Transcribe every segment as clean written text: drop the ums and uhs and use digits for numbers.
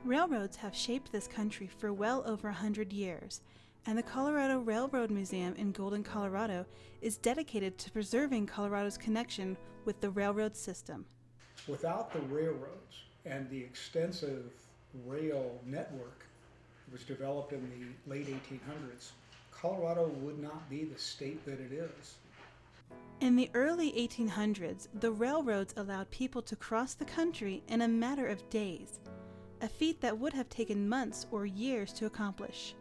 Railroads have shaped this country for well over 100 years, and the Colorado Railroad Museum in Golden, Colorado is dedicated to preserving Colorado's connection with the railroad system. Without the railroads and the extensive rail network that was developed in the late 1800s, Colorado would not be the state that it is. In the early 1800s, the railroads allowed people to cross the country in a matter of days, a feat that would have taken months or years to accomplish.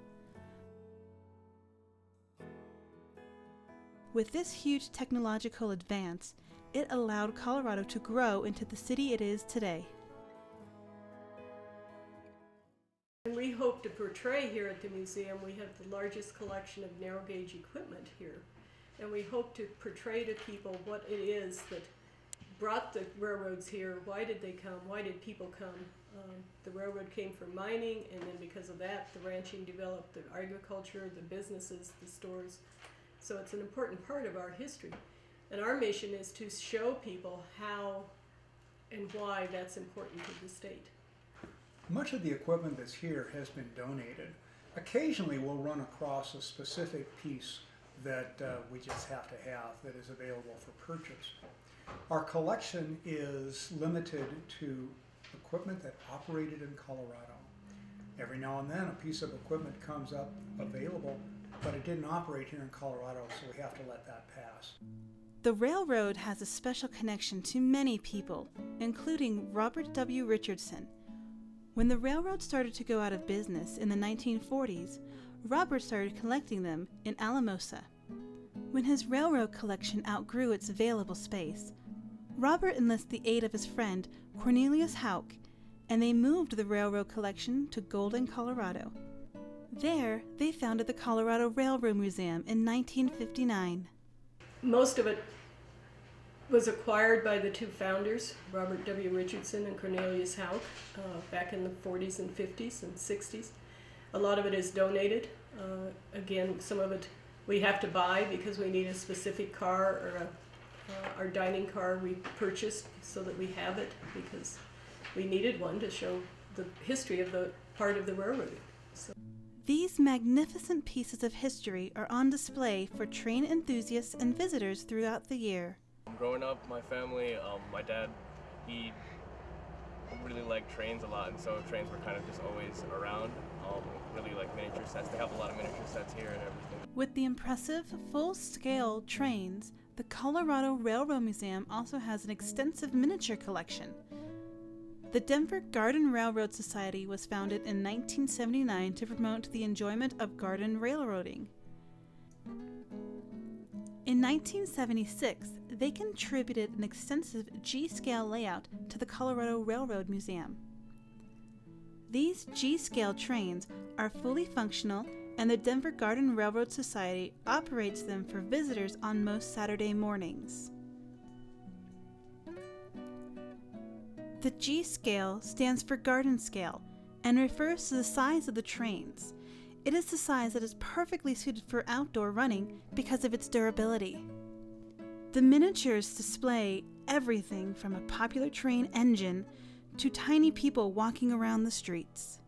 With this huge technological advance, it allowed Colorado to grow into the city it is today. And we hope to portray here at the museum, we have the largest collection of narrow gauge equipment here. And we hope to portray to people what it is that brought the railroads here. Why did they come? Why did people come? The railroad came from mining, and then because of that, the ranching developed, the agriculture, the businesses, the stores. So it's an important part of our history. And our mission is to show people how and why that's important to the state. Much of the equipment that's here has been donated. Occasionally we'll run across a specific piece that we just have to have that is available for purchase. Our collection is limited to equipment that operated in Colorado. Every now and then a piece of equipment comes up available, but it didn't operate here in Colorado, so we have to let that pass. The railroad has a special connection to many people, including Robert W. Richardson. When the railroad started to go out of business in the 1940s, Robert started collecting them in Alamosa. When his railroad collection outgrew its available space, Robert enlisted the aid of his friend Cornelius Houck, and they moved the railroad collection to Golden, Colorado. There, they founded the Colorado Railroad Museum in 1959. Most of it was acquired by the two founders, Robert W. Richardson and Cornelius Houck, back in the 40s and 50s and 60s. A lot of it is donated. Again, some of it we have to buy because we need a specific car, or our dining car we purchased so that we have it because we needed one to show the history of the part of the railroad. These magnificent pieces of history are on display for train enthusiasts and visitors throughout the year. Growing up, my family, my dad, he really liked trains a lot, and so trains were kind of just always around. Really like miniature sets. They have a lot of miniature sets here and everything. With the impressive full-scale trains, the Colorado Railroad Museum also has an extensive miniature collection. The Denver Garden Railroad Society was founded in 1979 to promote the enjoyment of garden railroading. In 1976, they contributed an extensive G-scale layout to the Colorado Railroad Museum. These G-scale trains are fully functional, and the Denver Garden Railroad Society operates them for visitors on most Saturday mornings. The G-scale stands for garden scale and refers to the size of the trains. It is the size that is perfectly suited for outdoor running because of its durability. The miniatures display everything from a popular train engine to tiny people walking around the streets.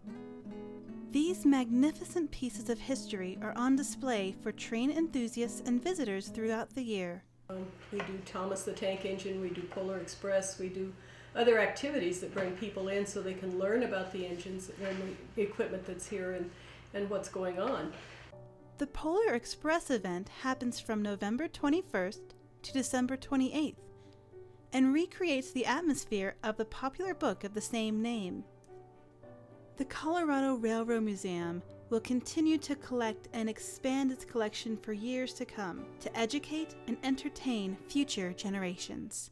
These magnificent pieces of history are on display for train enthusiasts and visitors throughout the year. We do Thomas the Tank Engine, we do Polar Express, we do other activities that bring people in so they can learn about the engines and the equipment that's here and what's going on. The Polar Express event happens from November 21st to December 28th and recreates the atmosphere of the popular book of the same name. The Colorado Railroad Museum will continue to collect and expand its collection for years to come to educate and entertain future generations.